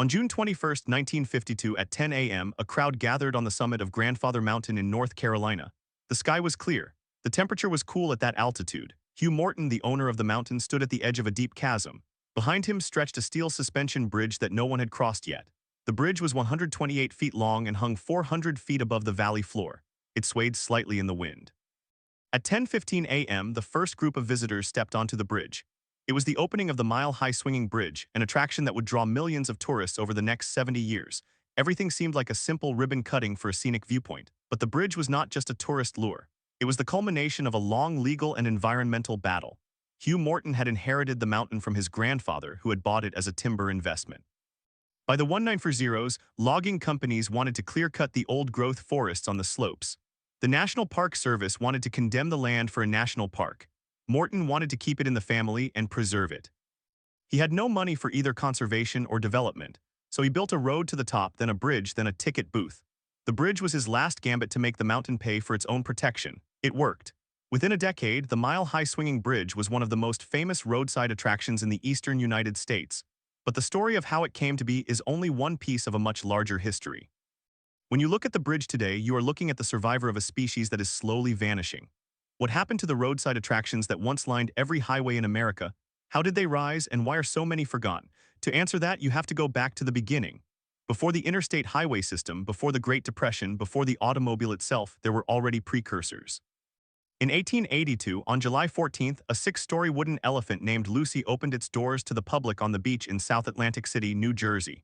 On June 21, 1952 at 10 a.m., a crowd gathered on the summit of Grandfather Mountain in North Carolina. The sky was clear. The temperature was cool at that altitude. Hugh Morton, the owner of the mountain, stood at the edge of a deep chasm. Behind him stretched a steel suspension bridge that no one had crossed yet. The bridge was 128 feet long and hung 400 feet above the valley floor. It swayed slightly in the wind. At 10:15 a.m., the first group of visitors stepped onto the bridge. It was the opening of the mile-high swinging bridge, an attraction that would draw millions of tourists over the next 70 years. Everything seemed like a simple ribbon cutting for a scenic viewpoint. But the bridge was not just a tourist lure. It was the culmination of a long legal and environmental battle. Hugh Morton had inherited the mountain from his grandfather, who had bought it as a timber investment. By the 1940s, logging companies wanted to clear-cut the old-growth forests on the slopes. The National Park Service wanted to condemn the land for a national park. Morton wanted to keep it in the family and preserve it. He had no money for either conservation or development, so he built a road to the top, then a bridge, then a ticket booth. The bridge was his last gambit to make the mountain pay for its own protection. It worked. Within a decade, the mile-high swinging bridge was one of the most famous roadside attractions in the eastern United States. But the story of how it came to be is only one piece of a much larger history. When you look at the bridge today, you are looking at the survivor of a species that is slowly vanishing. What happened to the roadside attractions that once lined every highway in America? How did they rise, and why are so many forgotten? To answer that, you have to go back to the beginning. Before the interstate highway system, before the Great Depression, before the automobile itself, there were already precursors. In 1882, on July 14th, a 6-story wooden elephant named Lucy opened its doors to the public on the beach in South Atlantic City, New Jersey.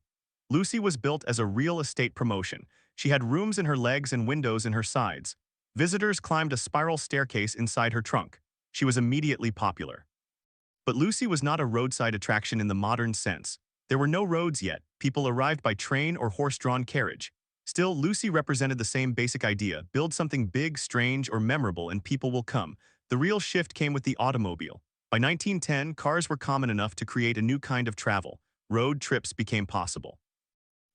Lucy was built as a real estate promotion. She had rooms in her legs and windows in her sides. Visitors climbed a spiral staircase inside her trunk. She was immediately popular. But Lucy was not a roadside attraction in the modern sense. There were no roads yet. People arrived by train or horse-drawn carriage. Still, Lucy represented the same basic idea: build something big, strange, or memorable and people will come. The real shift came with the automobile. By 1910, cars were common enough to create a new kind of travel. Road trips became possible.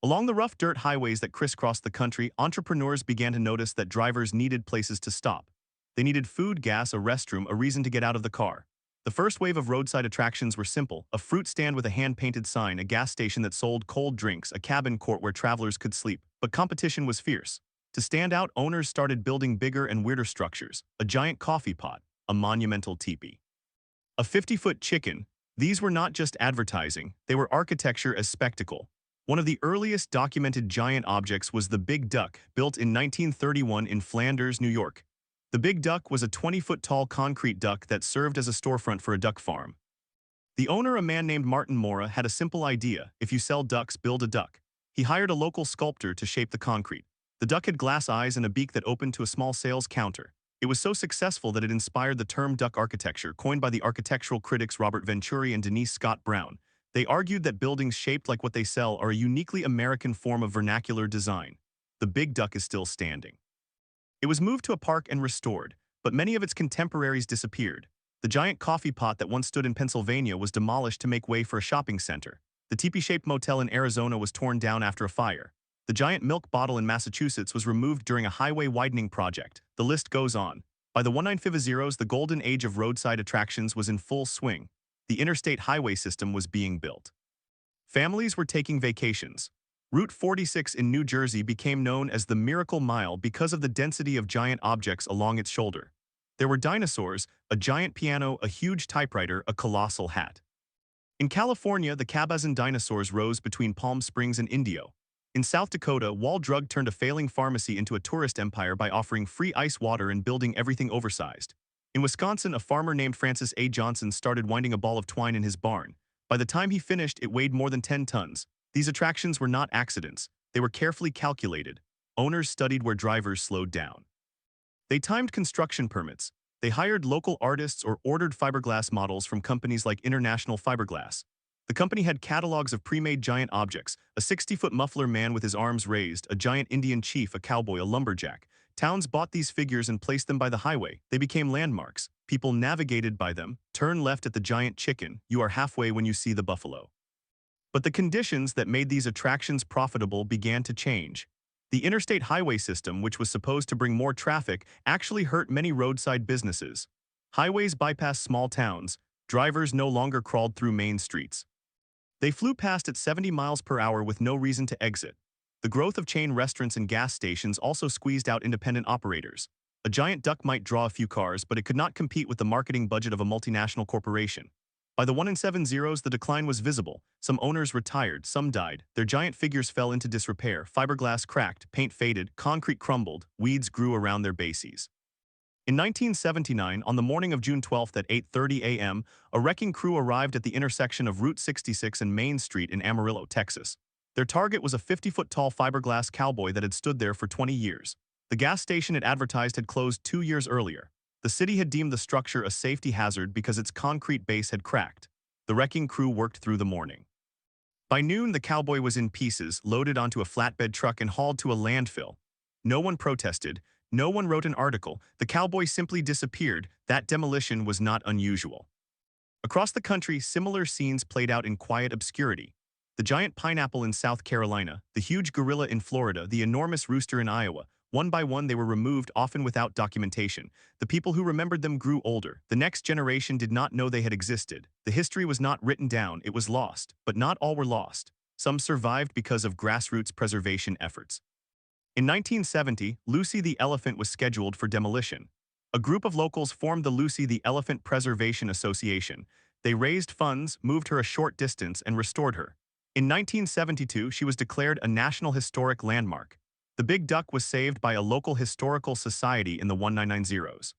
Along the rough dirt highways that crisscrossed the country, entrepreneurs began to notice that drivers needed places to stop. They needed food, gas, a restroom, a reason to get out of the car. The first wave of roadside attractions were simple: a fruit stand with a hand-painted sign, a gas station that sold cold drinks, a cabin court where travelers could sleep. But competition was fierce. To stand out, owners started building bigger and weirder structures: a giant coffee pot, a monumental teepee, a 50-foot chicken. These were not just advertising, they were architecture as spectacle. One of the earliest documented giant objects was the Big Duck, built in 1931 in Flanders, New York. The Big Duck was a 20-foot-tall concrete duck that served as a storefront for a duck farm. The owner, a man named Martin Mora, had a simple idea: if you sell ducks, build a duck. He hired a local sculptor to shape the concrete. The duck had glass eyes and a beak that opened to a small sales counter. It was so successful that it inspired the term duck architecture, coined by the architectural critics Robert Venturi and Denise Scott Brown. They argued that buildings shaped like what they sell are a uniquely American form of vernacular design. The Big Duck is still standing. It was moved to a park and restored, but many of its contemporaries disappeared. The giant coffee pot that once stood in Pennsylvania was demolished to make way for a shopping center. The teepee-shaped motel in Arizona was torn down after a fire. The giant milk bottle in Massachusetts was removed during a highway widening project. The list goes on. By the 1950s, the golden age of roadside attractions was in full swing. The interstate highway system was being built. Families were taking vacations. Route 46 in New Jersey became known as the Miracle Mile because of the density of giant objects along its shoulder. There were dinosaurs, a giant piano, a huge typewriter, a colossal hat. In California, the Cabazon dinosaurs rose between Palm Springs and Indio. In South Dakota, Wall Drug turned a failing pharmacy into a tourist empire by offering free ice water and building everything oversized. In Wisconsin, a farmer named Francis A. Johnson started winding a ball of twine in his barn. By the time he finished, it weighed more than 10 tons. These attractions were not accidents. They were carefully calculated. Owners studied where drivers slowed down. They timed construction permits. They hired local artists or ordered fiberglass models from companies like International Fiberglass. The company had catalogs of pre-made giant objects: a 60-foot muffler man with his arms raised, a giant Indian chief, a cowboy, a lumberjack. Towns bought these figures and placed them by the highway. They became landmarks. People navigated by them. Turn left at the giant chicken. You are halfway when you see the buffalo. But the conditions that made these attractions profitable began to change. The interstate highway system, which was supposed to bring more traffic, actually hurt many roadside businesses. Highways bypassed small towns. Drivers no longer crawled through main streets. They flew past at 70 miles per hour with no reason to exit. The growth of chain restaurants and gas stations also squeezed out independent operators. A giant duck might draw a few cars, but it could not compete with the marketing budget of a multinational corporation. By the 1 in 7 zeros, the decline was visible. Some owners retired, some died. Their giant figures fell into disrepair. Fiberglass cracked, paint faded, concrete crumbled, weeds grew around their bases. In 1979, on the morning of June 12th at 8:30 a.m., a wrecking crew arrived at the intersection of Route 66 and Main Street in Amarillo, Texas. Their target was a 50-foot-tall fiberglass cowboy that had stood there for 20 years. The gas station it advertised had closed 2 years earlier. The city had deemed the structure a safety hazard because its concrete base had cracked. The wrecking crew worked through the morning. By noon, the cowboy was in pieces, loaded onto a flatbed truck and hauled to a landfill. No one protested. No one wrote an article. The cowboy simply disappeared. That demolition was not unusual. Across the country, similar scenes played out in quiet obscurity. The giant pineapple in South Carolina, the huge gorilla in Florida, the enormous rooster in Iowa. One by one, they were removed, often without documentation. The people who remembered them grew older. The next generation did not know they had existed. The history was not written down, it was lost. But not all were lost. Some survived because of grassroots preservation efforts. In 1970, Lucy the elephant was scheduled for demolition. A group of locals formed the Lucy the Elephant Preservation Association. They raised funds, moved her a short distance, and restored her. In 1972, she was declared a National Historic Landmark. The big duck was saved by a local historical society in the 1990s.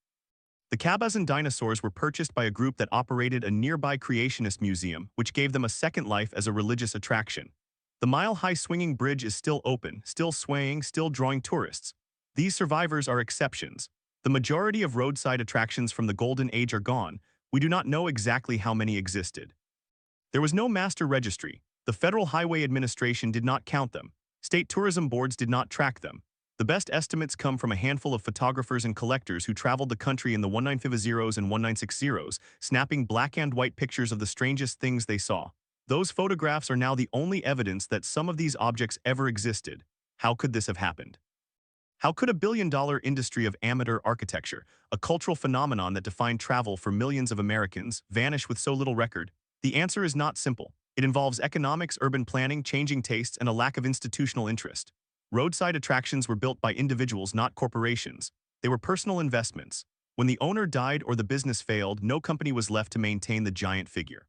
The Cabazon dinosaurs were purchased by a group that operated a nearby creationist museum, which gave them a second life as a religious attraction. The mile-high swinging bridge is still open, still swaying, still drawing tourists. These survivors are exceptions. The majority of roadside attractions from the Golden Age are gone. We do not know exactly how many existed. There was no master registry. The Federal Highway Administration did not count them. State tourism boards did not track them. The best estimates come from a handful of photographers and collectors who traveled the country in the 1950s and 1960s, snapping black and white pictures of the strangest things they saw. Those photographs are now the only evidence that some of these objects ever existed. How could this have happened? How could a billion-dollar industry of amateur architecture, a cultural phenomenon that defined travel for millions of Americans, vanish with so little record? The answer is not simple. It involves economics, urban planning, changing tastes, and a lack of institutional interest. Roadside attractions were built by individuals, not corporations. They were personal investments. When the owner died or the business failed, no company was left to maintain the giant figure.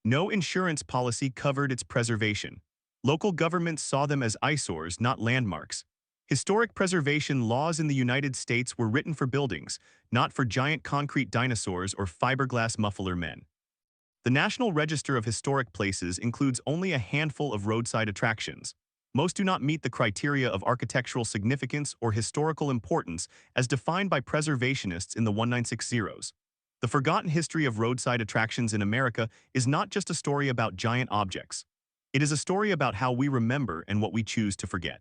No insurance policy covered its preservation. Local governments saw them as eyesores, not landmarks. Historic preservation laws in the United States were written for buildings, not for giant concrete dinosaurs or fiberglass muffler men. The National Register of Historic Places includes only a handful of roadside attractions. Most do not meet the criteria of architectural significance or historical importance as defined by preservationists in the 1960s. The forgotten history of roadside attractions in America is not just a story about giant objects. It is a story about how we remember and what we choose to forget.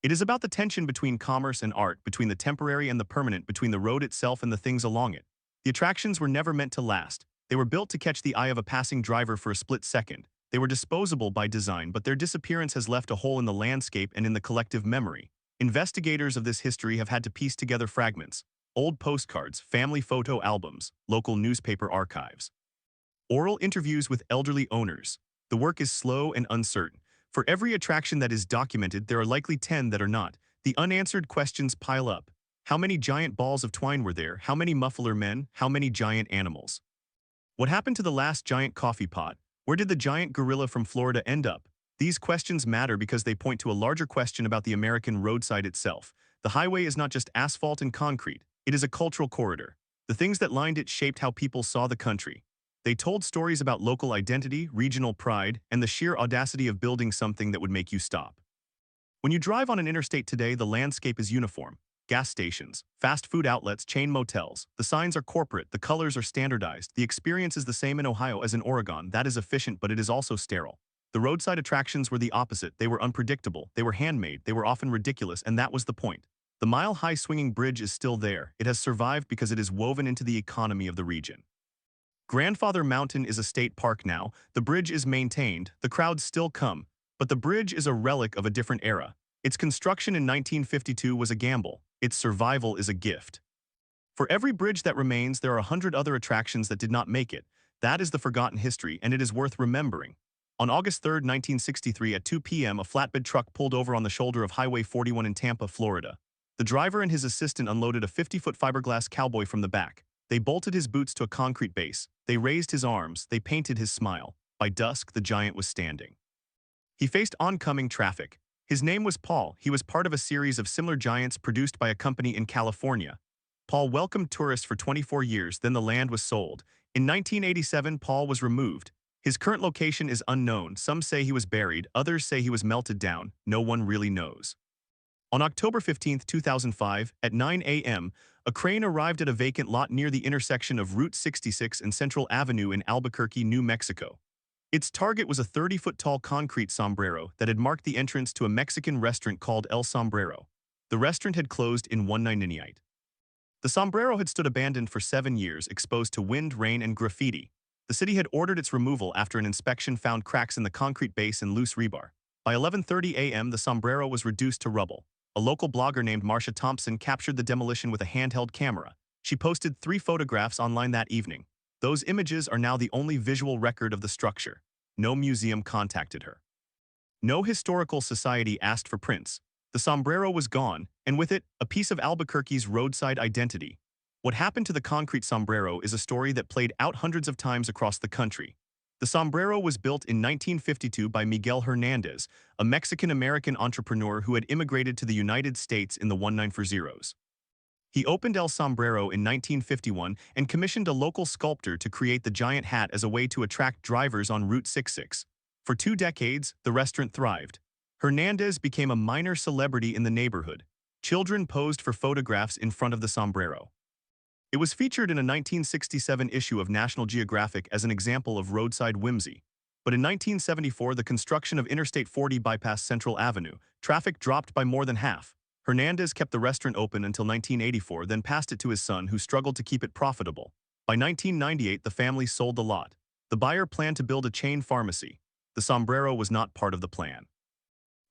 It is about the tension between commerce and art, between the temporary and the permanent, between the road itself and the things along it. The attractions were never meant to last. They were built to catch the eye of a passing driver for a split second. They were disposable by design, but their disappearance has left a hole in the landscape and in the collective memory. Investigators of this history have had to piece together fragments: old postcards, family photo albums, local newspaper archives, oral interviews with elderly owners. The work is slow and uncertain. For every attraction that is documented, there are likely 10 that are not. The unanswered questions pile up. How many giant balls of twine were there? How many muffler men? How many giant animals? What happened to the last giant coffee pot? Where did the giant gorilla from Florida end up? These questions matter because they point to a larger question about the American roadside itself. The highway is not just asphalt and concrete. It is a cultural corridor. The things that lined it shaped how people saw the country. They told stories about local identity, regional pride, and the sheer audacity of building something that would make you stop. When you drive on an interstate today, the landscape is uniform. Gas stations, fast food outlets, chain motels. The signs are corporate, the colors are standardized. The experience is the same in Ohio as in Oregon. That is efficient, but it is also sterile. The roadside attractions were the opposite. They were unpredictable, they were handmade, they were often ridiculous, and that was the point. The mile-high swinging bridge is still there. It has survived because it is woven into the economy of the region. Grandfather Mountain is a state park now. The bridge is maintained. The crowds still come. But the bridge is a relic of a different era. Its construction in 1952 was a gamble. Its survival is a gift. For every bridge that remains, there are 100 other attractions that did not make it. That is the forgotten history, and it is worth remembering. On August 3, 1963 at 2 p.m. a flatbed truck pulled over on the shoulder of Highway 41 in Tampa, Florida. The driver and his assistant unloaded a 50-foot fiberglass cowboy from the back. They bolted his boots to a concrete base. They raised his arms. They painted his smile. By dusk, the giant was standing. He faced oncoming traffic. His name was Paul. He was part of a series of similar giants produced by a company in California. Paul welcomed tourists for 24 years, then the land was sold. In 1987, Paul was removed. His current location is unknown. Some say he was buried, others say he was melted down. No one really knows. On October 15, 2005, at 9 a.m., a crane arrived at a vacant lot near the intersection of Route 66 and Central Avenue in Albuquerque, New Mexico. Its target was a 30-foot-tall concrete sombrero that had marked the entrance to a Mexican restaurant called El Sombrero. The restaurant had closed in 1998. The sombrero had stood abandoned for 7 years, exposed to wind, rain, and graffiti. The city had ordered its removal after an inspection found cracks in the concrete base and loose rebar. By 11:30 a.m., the sombrero was reduced to rubble. A local blogger named Marcia Thompson captured the demolition with a handheld camera. She posted 3 photographs online that evening. Those images are now the only visual record of the structure. No museum contacted her. No historical society asked for prints. The sombrero was gone, and with it, a piece of Albuquerque's roadside identity. What happened to the concrete sombrero is a story that played out hundreds of times across the country. The sombrero was built in 1952 by Miguel Hernandez, a Mexican-American entrepreneur who had immigrated to the United States in the 1940s. He opened El Sombrero in 1951 and commissioned a local sculptor to create the giant hat as a way to attract drivers on Route 66. For 2 decades, the restaurant thrived. Hernandez became a minor celebrity in the neighborhood. Children posed for photographs in front of the sombrero. It was featured in a 1967 issue of National Geographic as an example of roadside whimsy. But in 1974, the construction of Interstate 40 bypassed Central Avenue. Traffic dropped by more than half. Hernandez kept the restaurant open until 1984, then passed it to his son, who struggled to keep it profitable. By 1998, the family sold the lot. The buyer planned to build a chain pharmacy. The sombrero was not part of the plan.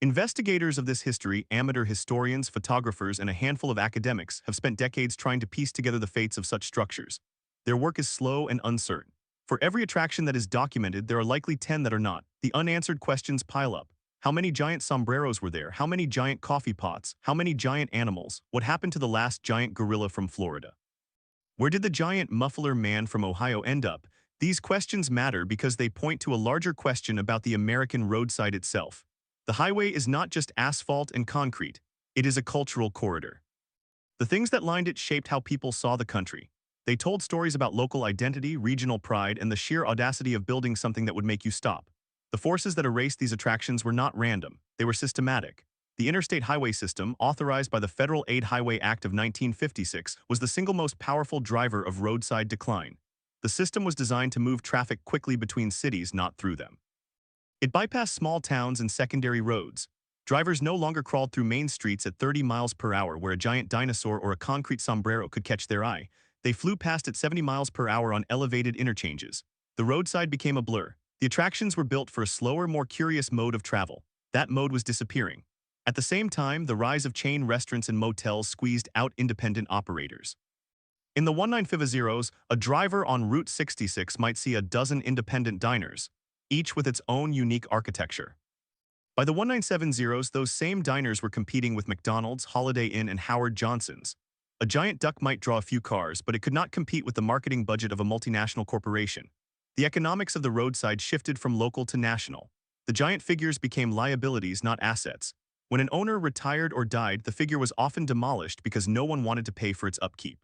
Investigators of this history, amateur historians, photographers, and a handful of academics have spent decades trying to piece together the fates of such structures. Their work is slow and uncertain. For every attraction that is documented, there are likely 10 that are not. The unanswered questions pile up. How many giant sombreros were there? How many giant coffee pots? How many giant animals? What happened to the last giant gorilla from Florida? Where did the giant muffler man from Ohio end up? These questions matter because they point to a larger question about the American roadside itself. The highway is not just asphalt and concrete. It is a cultural corridor. The things that lined it shaped how people saw the country. They told stories about local identity, regional pride, and the sheer audacity of building something that would make you stop. The forces that erased these attractions were not random. They were systematic. The Interstate Highway System, authorized by the Federal Aid Highway Act of 1956, was the single most powerful driver of roadside decline. The system was designed to move traffic quickly between cities, not through them. It bypassed small towns and secondary roads. Drivers no longer crawled through main streets at 30 miles per hour where a giant dinosaur or a concrete sombrero could catch their eye. They flew past at 70 miles per hour on elevated interchanges. The roadside became a blur. The attractions were built for a slower, more curious mode of travel. That mode was disappearing. At the same time, the rise of chain restaurants and motels squeezed out independent operators. In the 1950s, a driver on Route 66 might see a dozen independent diners, each with its own unique architecture. By the 1970s, those same diners were competing with McDonald's, Holiday Inn, and Howard Johnson's. A giant duck might draw a few cars, but it could not compete with the marketing budget of a multinational corporation. The economics of the roadside shifted from local to national. The giant figures became liabilities, not assets. When an owner retired or died, the figure was often demolished because no one wanted to pay for its upkeep.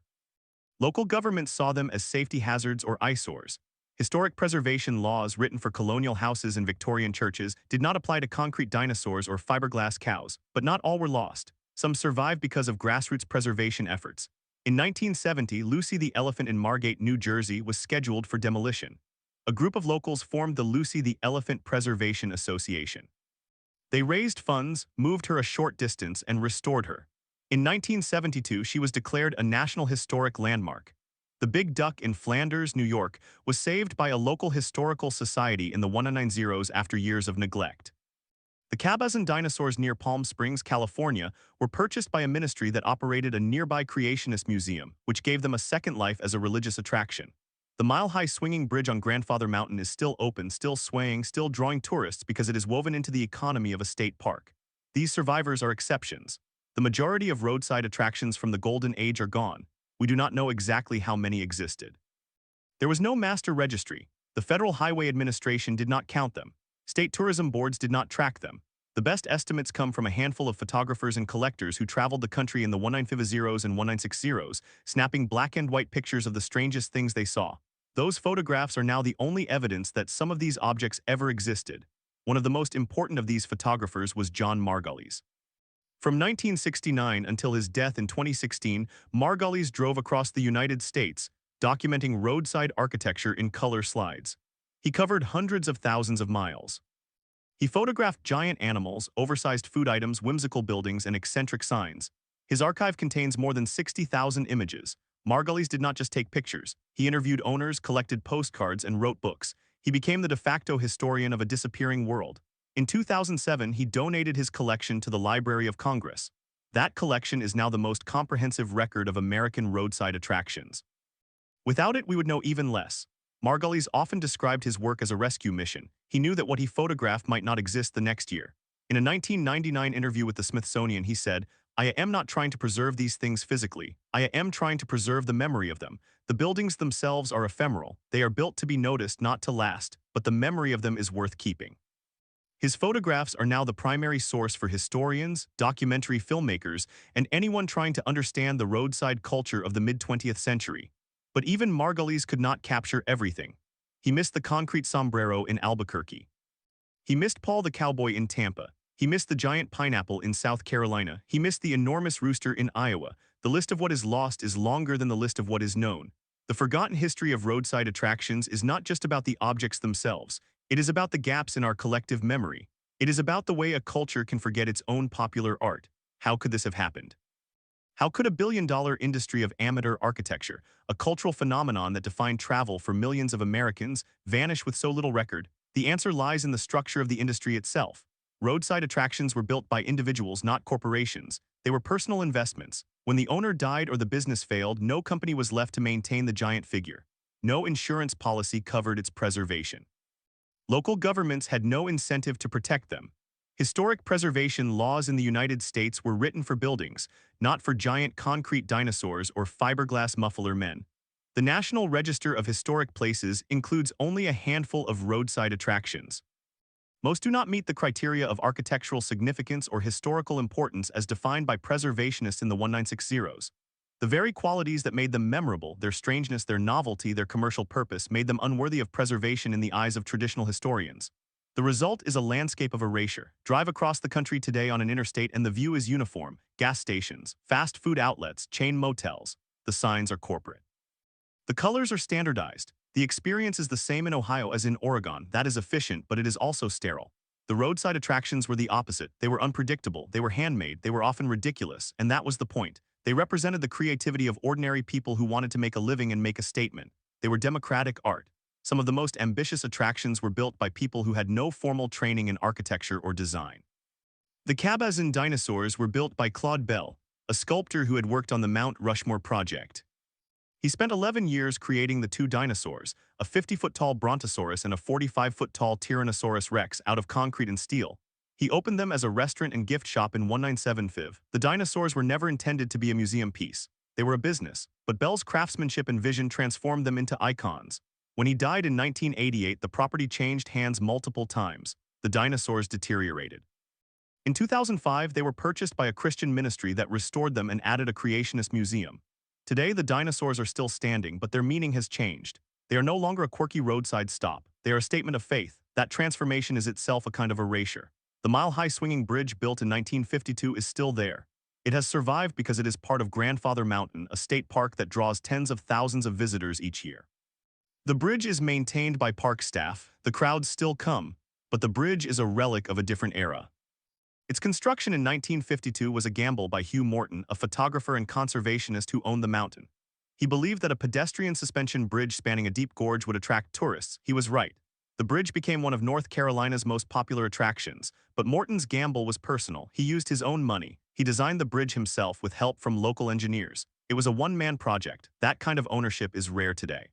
Local governments saw them as safety hazards or eyesores. Historic preservation laws written for colonial houses and Victorian churches did not apply to concrete dinosaurs or fiberglass cows, but not all were lost. Some survived because of grassroots preservation efforts. In 1970, Lucy the Elephant in Margate, New Jersey was scheduled for demolition. A group of locals formed the Lucy the Elephant Preservation Association. They raised funds, moved her a short distance, and restored her. In 1972, she was declared a National Historic Landmark. The Big Duck in Flanders, New York, was saved by a local historical society in the 1990s after years of neglect. The Cabazon dinosaurs near Palm Springs, California, were purchased by a ministry that operated a nearby creationist museum, which gave them a second life as a religious attraction. The mile-high swinging bridge on Grandfather Mountain is still open, still swaying, still drawing tourists because it is woven into the economy of a state park. These survivors are exceptions. The majority of roadside attractions from the Golden Age are gone. We do not know exactly how many existed. There was no master registry. The Federal Highway Administration did not count them. State tourism boards did not track them. The best estimates come from a handful of photographers and collectors who traveled the country in the 1950s and 1960s, snapping black and white pictures of the strangest things they saw. Those photographs are now the only evidence that some of these objects ever existed. One of the most important of these photographers was John Margulies. From 1969 until his death in 2016, Margulies drove across the United States, documenting roadside architecture in color slides. He covered hundreds of thousands of miles. He photographed giant animals, oversized food items, whimsical buildings, and eccentric signs. His archive contains more than 60,000 images. Margulies did not just take pictures. He interviewed owners, collected postcards, and wrote books. He became the de facto historian of a disappearing world. In 2007, he donated his collection to the Library of Congress. That collection is now the most comprehensive record of American roadside attractions. Without it, we would know even less. Margulies often described his work as a rescue mission. He knew that what he photographed might not exist the next year. In a 1999 interview with the Smithsonian, he said, "I am not trying to preserve these things physically. I am trying to preserve the memory of them. The buildings themselves are ephemeral. They are built to be noticed, not to last, but the memory of them is worth keeping." His photographs are now the primary source for historians, documentary filmmakers, and anyone trying to understand the roadside culture of the mid-20th century. But even Margulies could not capture everything. He missed the concrete sombrero in Albuquerque. He missed Paul the cowboy in Tampa. He missed the giant pineapple in South Carolina. He missed the enormous rooster in Iowa. The list of what is lost is longer than the list of what is known. The forgotten history of roadside attractions is not just about the objects themselves. It is about the gaps in our collective memory. It is about the way a culture can forget its own popular art. How could this have happened? How could a billion-dollar industry of amateur architecture, a cultural phenomenon that defined travel for millions of Americans, vanish with so little record? The answer lies in the structure of the industry itself. Roadside attractions were built by individuals, not corporations. They were personal investments. When the owner died or the business failed, no company was left to maintain the giant figure. No insurance policy covered its preservation. Local governments had no incentive to protect them. Historic preservation laws in the United States were written for buildings, not for giant concrete dinosaurs or fiberglass muffler men. The National Register of Historic Places includes only a handful of roadside attractions. Most do not meet the criteria of architectural significance or historical importance as defined by preservationists in the 1960s. The very qualities that made them memorable, their strangeness, their novelty, their commercial purpose, made them unworthy of preservation in the eyes of traditional historians. The result is a landscape of erasure. Drive across the country today on an interstate and the view is uniform. Gas stations, fast food outlets, chain motels. The signs are corporate. The colors are standardized. The experience is the same in Ohio as in Oregon. That is efficient, but it is also sterile. The roadside attractions were the opposite. They were unpredictable, they were handmade, they were often ridiculous, and that was the point. They represented the creativity of ordinary people who wanted to make a living and make a statement. They were democratic art. Some of the most ambitious attractions were built by people who had no formal training in architecture or design. The Cabazon dinosaurs were built by Claude Bell, a sculptor who had worked on the Mount Rushmore project. He spent 11 years creating the two dinosaurs, a 50-foot-tall Brontosaurus and a 45-foot-tall Tyrannosaurus rex, out of concrete and steel. He opened them as a restaurant and gift shop in 1975. The dinosaurs were never intended to be a museum piece. They were a business, but Bell's craftsmanship and vision transformed them into icons. When he died in 1988, the property changed hands multiple times. The dinosaurs deteriorated. In 2005, they were purchased by a Christian ministry that restored them and added a creationist museum. Today, the dinosaurs are still standing, but their meaning has changed. They are no longer a quirky roadside stop. They are a statement of faith. That transformation is itself a kind of erasure. The mile-high swinging bridge built in 1952 is still there. It has survived because it is part of Grandfather Mountain, a state park that draws tens of thousands of visitors each year. The bridge is maintained by park staff. The crowds still come, but the bridge is a relic of a different era. Its construction in 1952 was a gamble by Hugh Morton, a photographer and conservationist who owned the mountain. He believed that a pedestrian suspension bridge spanning a deep gorge would attract tourists. He was right. The bridge became one of North Carolina's most popular attractions, but Morton's gamble was personal. He used his own money. He designed the bridge himself with help from local engineers. It was a one-man project. That kind of ownership is rare today.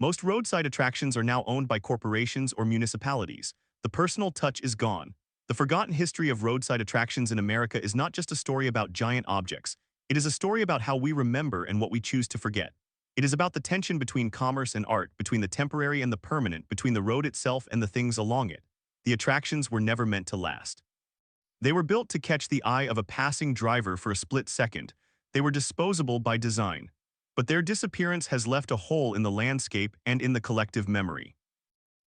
Most roadside attractions are now owned by corporations or municipalities. The personal touch is gone. The forgotten history of roadside attractions in America is not just a story about giant objects. It is a story about how we remember and what we choose to forget. It is about the tension between commerce and art, between the temporary and the permanent, between the road itself and the things along it. The attractions were never meant to last. They were built to catch the eye of a passing driver for a split second. They were disposable by design. But their disappearance has left a hole in the landscape and in the collective memory.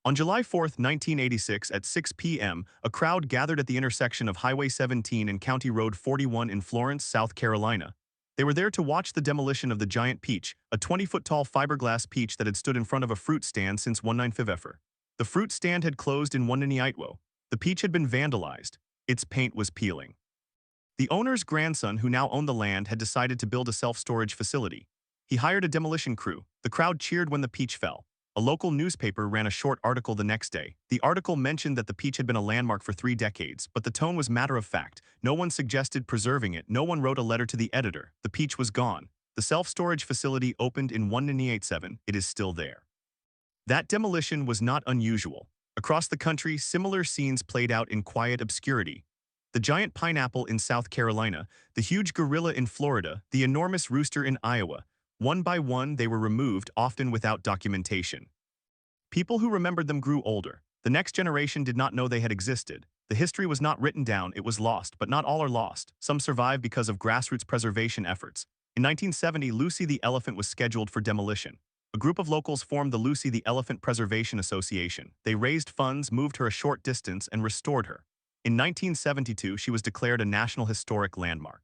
On July 4, 1986, at 6 p.m., a crowd gathered at the intersection of Highway 17 and County Road 41 in Florence, South Carolina. They were there to watch the demolition of the giant peach, a 20-foot-tall fiberglass peach that had stood in front of a fruit stand since 1995. The fruit stand had closed in 1998. The peach had been vandalized. Its paint was peeling. The owner's grandson, who now owned the land, had decided to build a self-storage facility. He hired a demolition crew. The crowd cheered when the peach fell. A local newspaper ran a short article the next day. The article mentioned that the peach had been a landmark for 3 decades, but the tone was matter-of-fact. No one suggested preserving it. No one wrote a letter to the editor. The peach was gone. The self-storage facility opened in 1987. It is still there. That demolition was not unusual. Across the country, similar scenes played out in quiet obscurity. The giant pineapple in South Carolina, the huge gorilla in Florida, the enormous rooster in Iowa. One by one, they were removed, often without documentation. People who remembered them grew older. The next generation did not know they had existed. The history was not written down, it was lost, but not all are lost. Some survive because of grassroots preservation efforts. In 1970, Lucy the elephant was scheduled for demolition. A group of locals formed the Lucy the Elephant Preservation Association. They raised funds, moved her a short distance, and restored her. In 1972, she was declared a National Historic Landmark.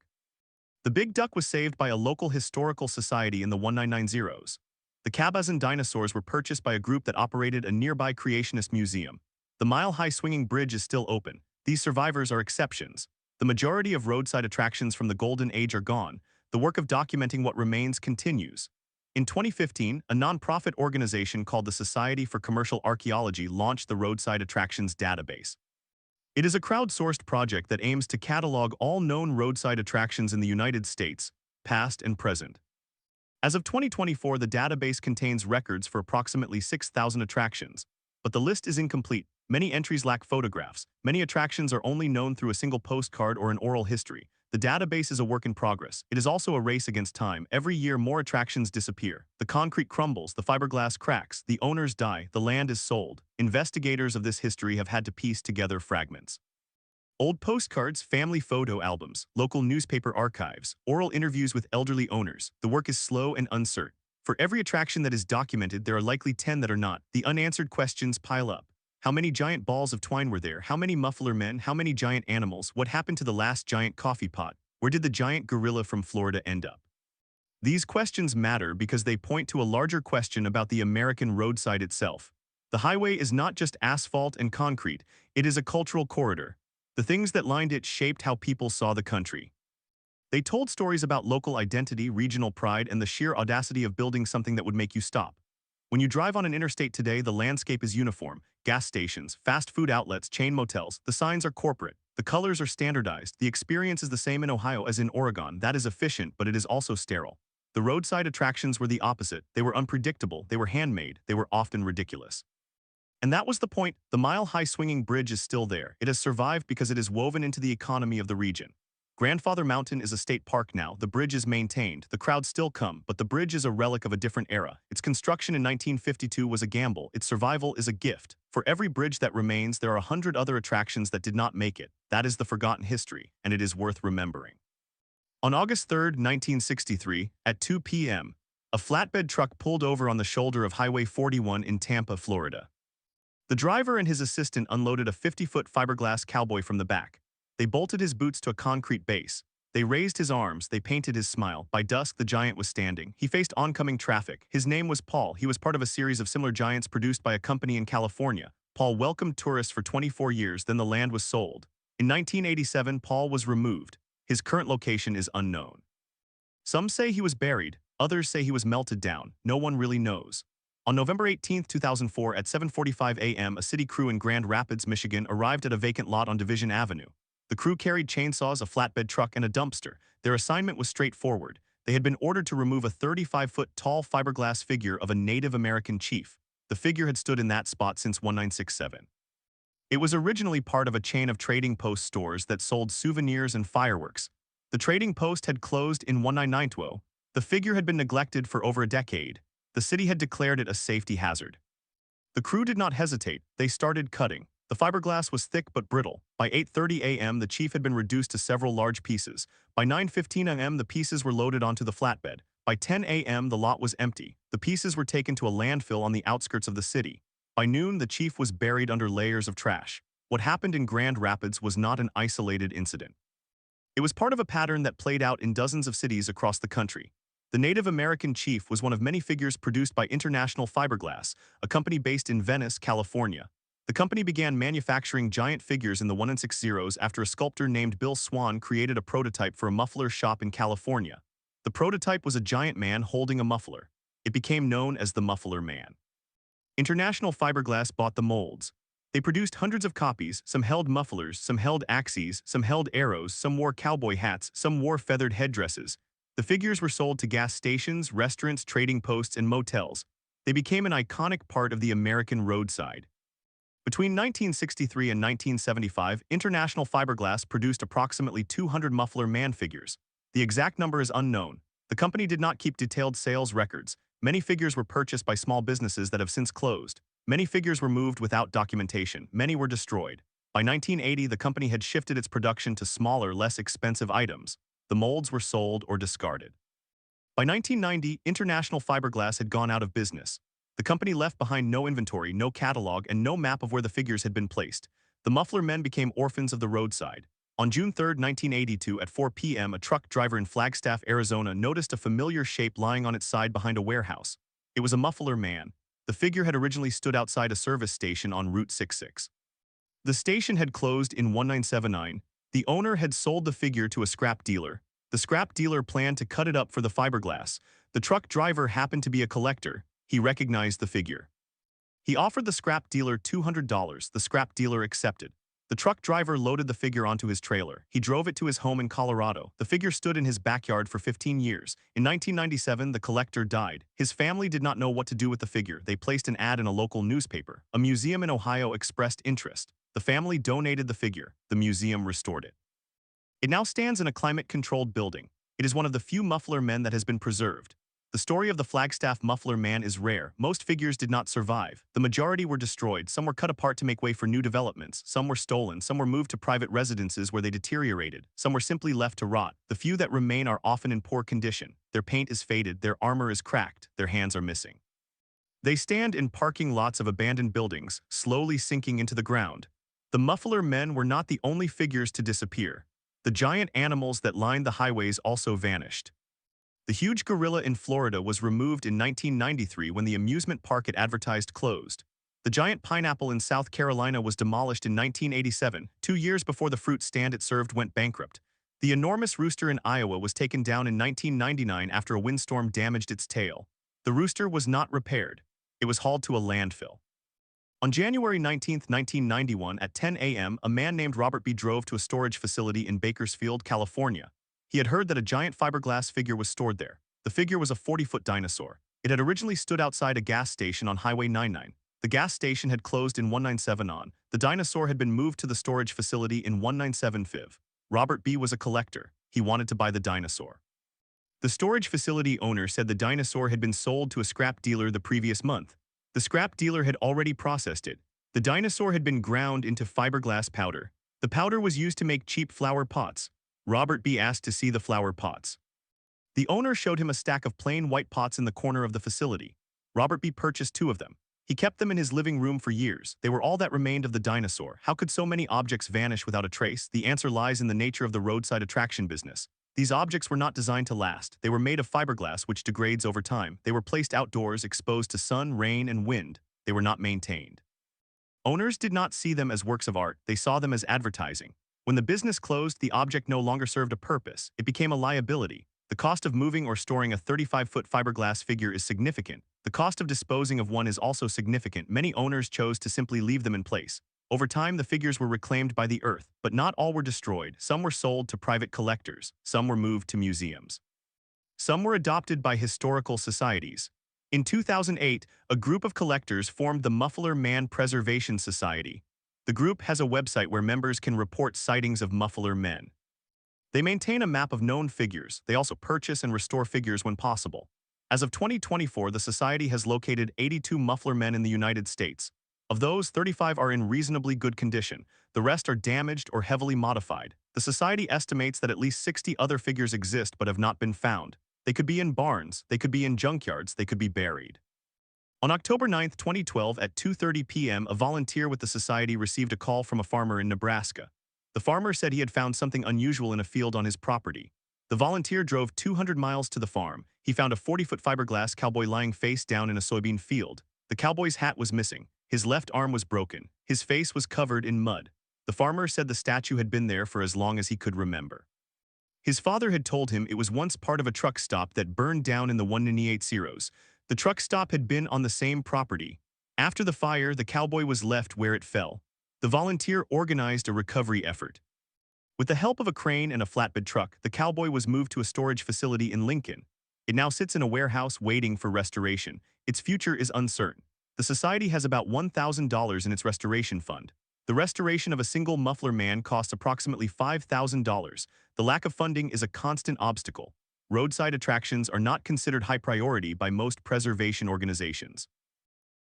The big duck was saved by a local historical society in the 1990s. The Cabazon dinosaurs were purchased by a group that operated a nearby creationist museum. The mile-high swinging bridge is still open. These survivors are exceptions. The majority of roadside attractions from the Golden Age are gone. The work of documenting what remains continues. In 2015, a nonprofit organization called the Society for Commercial Archaeology launched the Roadside Attractions Database. It is a crowdsourced project that aims to catalog all known roadside attractions in the United States, past and present. As of 2024, the database contains records for approximately 6,000 attractions, but the list is incomplete. Many entries lack photographs. Many attractions are only known through a single postcard or an oral history. The database is a work in progress. It is also a race against time. Every year, more attractions disappear. The concrete crumbles, the fiberglass cracks, the owners die, the land is sold. Investigators of this history have had to piece together fragments. Old postcards, family photo albums, local newspaper archives, oral interviews with elderly owners. The work is slow and uncertain. For every attraction that is documented, there are likely 10 that are not. The unanswered questions pile up. How many giant balls of twine were there? How many muffler men? How many giant animals? What happened to the last giant coffee pot? Where did the giant gorilla from Florida end up? These questions matter because they point to a larger question about the American roadside itself. The highway is not just asphalt and concrete, it is a cultural corridor. The things that lined it shaped how people saw the country. They told stories about local identity, regional pride, and the sheer audacity of building something that would make you stop. When you drive on an interstate today, the landscape is uniform. Gas stations, fast food outlets, chain motels, the signs are corporate. The colors are standardized. The experience is the same in Ohio as in Oregon. That is efficient, but it is also sterile. The roadside attractions were the opposite. They were unpredictable, they were handmade, they were often ridiculous. And that was the point. The mile-high swinging bridge is still there. It has survived because it is woven into the economy of the region. Grandfather Mountain is a state park now. The bridge is maintained. The crowds still come, but the bridge is a relic of a different era. Its construction in 1952 was a gamble. Its survival is a gift. For every bridge that remains, there are 100 other attractions that did not make it. That is the forgotten history, and it is worth remembering. On August 3, 1963, at 2 p.m., a flatbed truck pulled over on the shoulder of Highway 41 in Tampa, Florida. The driver and his assistant unloaded a 50-foot fiberglass cowboy from the back. They bolted his boots to a concrete base. They raised his arms. They painted his smile. By dusk, the giant was standing. He faced oncoming traffic. His name was Paul. He was part of a series of similar giants produced by a company in California. Paul welcomed tourists for 24 years, then the land was sold. In 1987, Paul was removed. His current location is unknown. Some say he was buried. Others say he was melted down. No one really knows. On November 18, 2004, at 7:45 a.m., a city crew in Grand Rapids, Michigan, arrived at a vacant lot on Division Avenue. The crew carried chainsaws, a flatbed truck, and a dumpster. Their assignment was straightforward. They had been ordered to remove a 35-foot-tall fiberglass figure of a Native American chief. The figure had stood in that spot since 1967. It was originally part of a chain of trading post stores that sold souvenirs and fireworks. The trading post had closed in 1992. The figure had been neglected for over a decade. The city had declared it a safety hazard. The crew did not hesitate. They started cutting. The fiberglass was thick but brittle. By 8:30 a.m., the chief had been reduced to several large pieces. By 9:15 a.m., the pieces were loaded onto the flatbed. By 10 a.m., the lot was empty. The pieces were taken to a landfill on the outskirts of the city. By noon, the chief was buried under layers of trash. What happened in Grand Rapids was not an isolated incident. It was part of a pattern that played out in dozens of cities across the country. The Native American chief was one of many figures produced by International Fiberglass, a company based in Venice, California. The company began manufacturing giant figures in the 1960s after a sculptor named Bill Swan created a prototype for a muffler shop in California. The prototype was a giant man holding a muffler. It became known as the Muffler Man. International Fiberglass bought the molds. They produced hundreds of copies. Some held mufflers, some held axes, some held arrows, some wore cowboy hats, some wore feathered headdresses. The figures were sold to gas stations, restaurants, trading posts, and motels. They became an iconic part of the American roadside. Between 1963 and 1975, International Fiberglass produced approximately 200 Muffler Man figures. The exact number is unknown. The company did not keep detailed sales records. Many figures were purchased by small businesses that have since closed. Many figures were moved without documentation. Many were destroyed. By 1980, the company had shifted its production to smaller, less expensive items. The molds were sold or discarded. By 1990, International Fiberglass had gone out of business. The company left behind no inventory, no catalog, and no map of where the figures had been placed. The Muffler Men became orphans of the roadside. On June 3, 1982, at 4 p.m., a truck driver in Flagstaff, Arizona, noticed a familiar shape lying on its side behind a warehouse. It was a Muffler Man. The figure had originally stood outside a service station on Route 66. The station had closed in 1979. The owner had sold the figure to a scrap dealer. The scrap dealer planned to cut it up for the fiberglass. The truck driver happened to be a collector. He recognized the figure. He offered the scrap dealer $200. The scrap dealer accepted. The truck driver loaded the figure onto his trailer. He drove it to his home in Colorado. The figure stood in his backyard for 15 years. In 1997, the collector died. His family did not know what to do with the figure. They placed an ad in a local newspaper. A museum in Ohio expressed interest. The family donated the figure. The museum restored it. It now stands in a climate-controlled building. It is one of the few Muffler Men that has been preserved. The story of the Flagstaff Muffler Man is rare. Most figures did not survive. The majority were destroyed. Some were cut apart to make way for new developments. Some were stolen. Some were moved to private residences where they deteriorated. Some were simply left to rot. The few that remain are often in poor condition. Their paint is faded. Their armor is cracked. Their hands are missing. They stand in parking lots of abandoned buildings, slowly sinking into the ground. The Muffler Men were not the only figures to disappear. The giant animals that lined the highways also vanished. The huge gorilla in Florida was removed in 1993 when the amusement park it advertised closed. The giant pineapple in South Carolina was demolished in 1987, 2 years before the fruit stand it served went bankrupt. The enormous rooster in Iowa was taken down in 1999 after a windstorm damaged its tail. The rooster was not repaired. It was hauled to a landfill. On January 19, 1991, at 10 a.m., a man named Robert B. drove to a storage facility in Bakersfield, California. He had heard that a giant fiberglass figure was stored there. The figure was a 40-foot dinosaur. It had originally stood outside a gas station on Highway 99. The gas station had closed in 197 on. The dinosaur had been moved to the storage facility in 197 Robert B. was a collector. He wanted to buy the dinosaur. The storage facility owner said the dinosaur had been sold to a scrap dealer the previous month. The scrap dealer had already processed it. The dinosaur had been ground into fiberglass powder. The powder was used to make cheap flower pots. Robert B. asked to see the flower pots. The owner showed him a stack of plain white pots in the corner of the facility. Robert B. purchased 2 of them. He kept them in his living room for years. They were all that remained of the dinosaur. How could so many objects vanish without a trace? The answer lies in the nature of the roadside attraction business. These objects were not designed to last. They were made of fiberglass, which degrades over time. They were placed outdoors, exposed to sun, rain, and wind. They were not maintained. Owners did not see them as works of art. They saw them as advertising. When the business closed, the object no longer served a purpose. It became a liability. The cost of moving or storing a 35-foot fiberglass figure is significant. The cost of disposing of one is also significant. Many owners chose to simply leave them in place. Over time, the figures were reclaimed by the earth, but not all were destroyed. Some were sold to private collectors. Some were moved to museums. Some were adopted by historical societies. In 2008, a group of collectors formed the Muffler Man Preservation Society. The group has a website where members can report sightings of muffler men. They maintain a map of known figures. They also purchase and restore figures when possible. As of 2024, the Society has located 82 muffler men in the United States. Of those, 35 are in reasonably good condition. The rest are damaged or heavily modified. The Society estimates that at least 60 other figures exist but have not been found. They could be in barns, they could be in junkyards, they could be buried. On October 9, 2012, at 2:30 p.m., a volunteer with the Society received a call from a farmer in Nebraska. The farmer said he had found something unusual in a field on his property. The volunteer drove 200 miles to the farm. He found a 40-foot fiberglass cowboy lying face down in a soybean field. The cowboy's hat was missing. His left arm was broken. His face was covered in mud. The farmer said the statue had been there for as long as he could remember. His father had told him it was once part of a truck stop that burned down in the 198 The truck stop had been on the same property. After the fire, the cowboy was left where it fell. The volunteer organized a recovery effort. With the help of a crane and a flatbed truck, the cowboy was moved to a storage facility in Lincoln. It now sits in a warehouse waiting for restoration. Its future is uncertain. The Society has about $1,000 in its restoration fund. The restoration of a single muffler man costs approximately $5,000. The lack of funding is a constant obstacle. Roadside attractions are not considered high priority by most preservation organizations.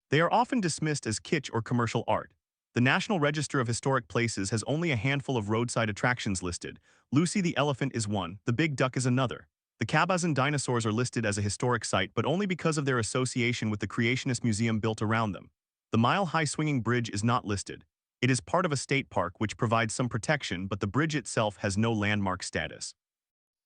They are often dismissed as kitsch or commercial art. The National Register of Historic Places has only a handful of roadside attractions listed. Lucy the Elephant is one, the Big Duck is another. The Cabazon dinosaurs are listed as a historic site, but only because of their association with the Creationist Museum built around them. The mile-high swinging bridge is not listed. It is part of a state park which provides some protection, but the bridge itself has no landmark status.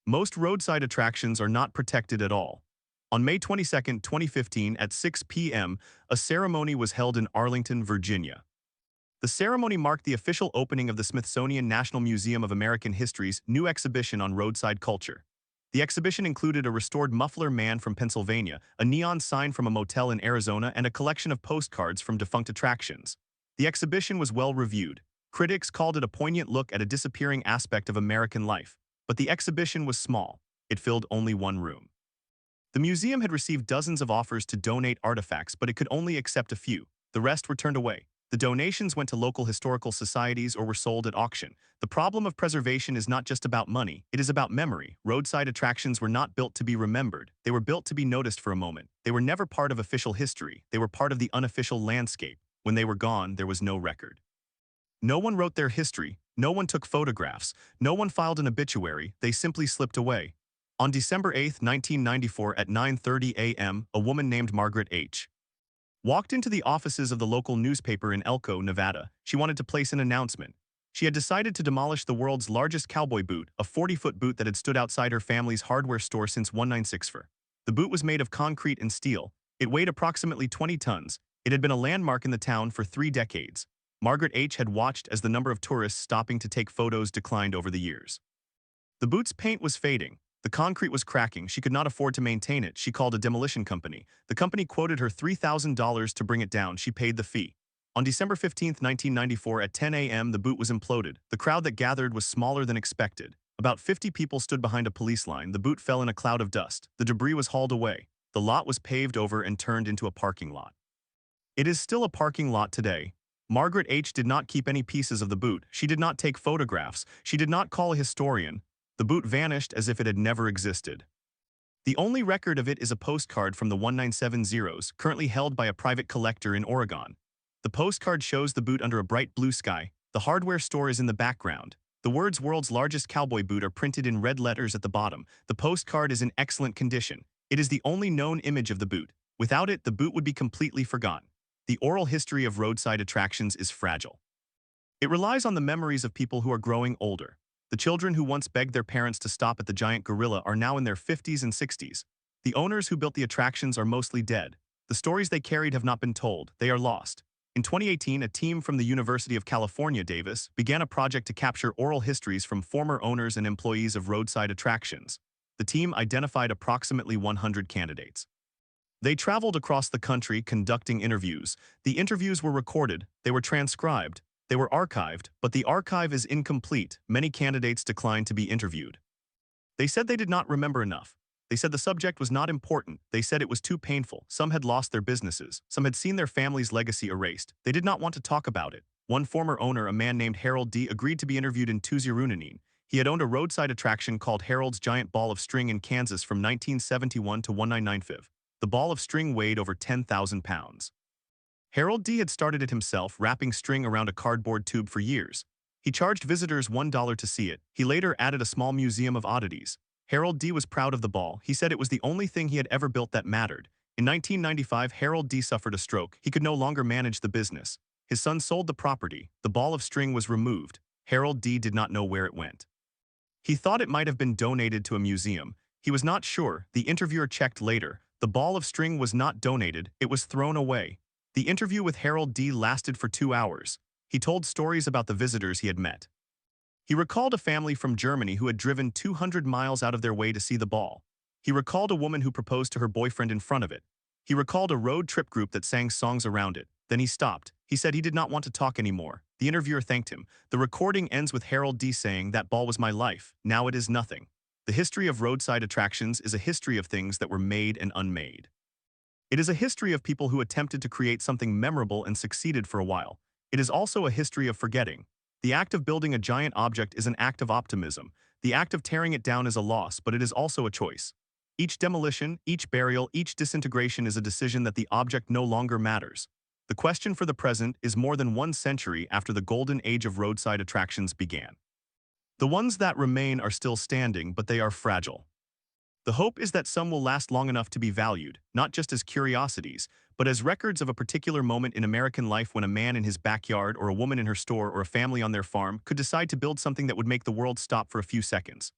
Most roadside attractions are not protected at all. On May 22, 2015, at 6 p.m., a ceremony was held in Arlington, Virginia. The ceremony marked the official opening of the Smithsonian National Museum of American History's new exhibition on roadside culture. The exhibition included a restored muffler man from Pennsylvania, a neon sign from a motel in Arizona, and a collection of postcards from defunct attractions. The exhibition was well reviewed. Critics called it a poignant look at a disappearing aspect of American life. But the exhibition was small. It filled only one room. The museum had received dozens of offers to donate artifacts, but it could only accept a few. The rest were turned away. The donations went to local historical societies or were sold at auction. The problem of preservation is not just about money, it is about memory. Roadside attractions were not built to be remembered. They were built to be noticed for a moment. They were never part of official history. They were part of the unofficial landscape. When they were gone, there was no record. No one wrote their history. No one took photographs. No one filed an obituary. They simply slipped away. On December 8, 1994, at 9:30 a.m., a woman named Margaret H. walked into the offices of the local newspaper in Elko, Nevada. She wanted to place an announcement. She had decided to demolish the world's largest cowboy boot, a 40-foot boot that had stood outside her family's hardware store since 1964. The boot was made of concrete and steel. It weighed approximately 20 tons. It had been a landmark in the town for 3 decades. Margaret H. had watched as the number of tourists stopping to take photos declined over the years. The boot's paint was fading. The concrete was cracking. She could not afford to maintain it. She called a demolition company. The company quoted her $3,000 to bring it down. She paid the fee. On December 15, 1994, at 10 a.m., the boot was imploded. The crowd that gathered was smaller than expected. About 50 people stood behind a police line. The boot fell in a cloud of dust. The debris was hauled away. The lot was paved over and turned into a parking lot. It is still a parking lot today. Margaret H. did not keep any pieces of the boot. She did not take photographs. She did not call a historian. The boot vanished as if it had never existed. The only record of it is a postcard from the 1970s, currently held by a private collector in Oregon. The postcard shows the boot under a bright blue sky. The hardware store is in the background. The words "World's Largest Cowboy Boot" are printed in red letters at the bottom. The postcard is in excellent condition. It is the only known image of the boot. Without it, the boot would be completely forgotten. The oral history of roadside attractions is fragile. It relies on the memories of people who are growing older. The children who once begged their parents to stop at the giant gorilla are now in their 50s and 60s. The owners who built the attractions are mostly dead. The stories they carried have not been told. They are lost. In 2018, a team from the University of California, Davis, began a project to capture oral histories from former owners and employees of roadside attractions. The team identified approximately 100 candidates. They traveled across the country conducting interviews. The interviews were recorded. They were transcribed. They were archived, but the archive is incomplete. Many candidates declined to be interviewed. They said they did not remember enough. They said the subject was not important. They said it was too painful. Some had lost their businesses. Some had seen their family's legacy erased. They did not want to talk about it. One former owner, a man named Harold D., agreed to be interviewed in Tuzirunanin. He had owned a roadside attraction called Harold's Giant Ball of String in Kansas from 1971 to 1995. The ball of string weighed over 10,000 pounds. Harold D. had started it himself, wrapping string around a cardboard tube for years. He charged visitors $1 to see it. He later added a small museum of oddities. Harold D. was proud of the ball. He said it was the only thing he had ever built that mattered. In 1995, Harold D. suffered a stroke. He could no longer manage the business. His son sold the property. The ball of string was removed. Harold D. did not know where it went. He thought it might have been donated to a museum. He was not sure. The interviewer checked later. The ball of string was not donated. It was thrown away. The interview with Harold D. lasted for 2 hours. He told stories about the visitors he had met. He recalled a family from Germany who had driven 200 miles out of their way to see the ball. He recalled a woman who proposed to her boyfriend in front of it. He recalled a road trip group that sang songs around it. Then he stopped. He said he did not want to talk anymore. The interviewer thanked him. The recording ends with Harold D. saying, "That ball was my life. Now it is nothing." The history of roadside attractions is a history of things that were made and unmade. It is a history of people who attempted to create something memorable and succeeded for a while. It is also a history of forgetting. The act of building a giant object is an act of optimism. The act of tearing it down is a loss, but it is also a choice. Each demolition, each burial, each disintegration is a decision that the object no longer matters. The question for the present is more than 1 century after the golden age of roadside attractions began. The ones that remain are still standing, but they are fragile. The hope is that some will last long enough to be valued, not just as curiosities, but as records of a particular moment in American life when a man in his backyard or a woman in her store or a family on their farm could decide to build something that would make the world stop for a few seconds.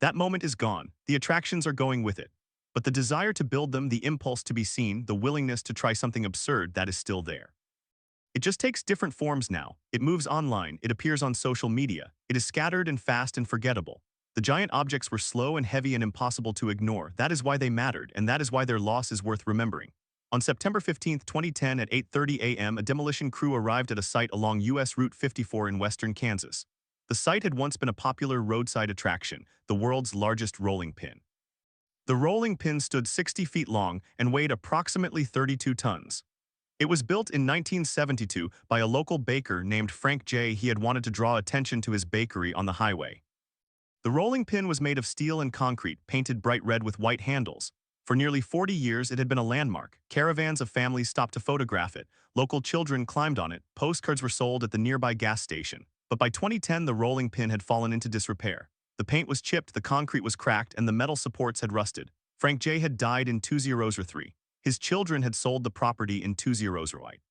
That moment is gone. The attractions are going with it. But the desire to build them, the impulse to be seen, the willingness to try something absurd, that is still there. It just takes different forms now. It moves online, it appears on social media, it is scattered and fast and forgettable. The giant objects were slow and heavy and impossible to ignore. That is why they mattered, and that is why their loss is worth remembering. On September 15, 2010 at 8:30 a.m., a demolition crew arrived at a site along U.S. Route 54 in western Kansas. The site had once been a popular roadside attraction, the world's largest rolling pin. The rolling pin stood 60 feet long and weighed approximately 32 tons. It was built in 1972 by a local baker named Frank J. He had wanted to draw attention to his bakery on the highway. The rolling pin was made of steel and concrete, painted bright red with white handles. For nearly 40 years, it had been a landmark. Caravans of families stopped to photograph it. Local children climbed on it. Postcards were sold at the nearby gas station. But by 2010, the rolling pin had fallen into disrepair. The paint was chipped, the concrete was cracked, and the metal supports had rusted. Frank J. had died in 2003. His children had sold the property in 2008.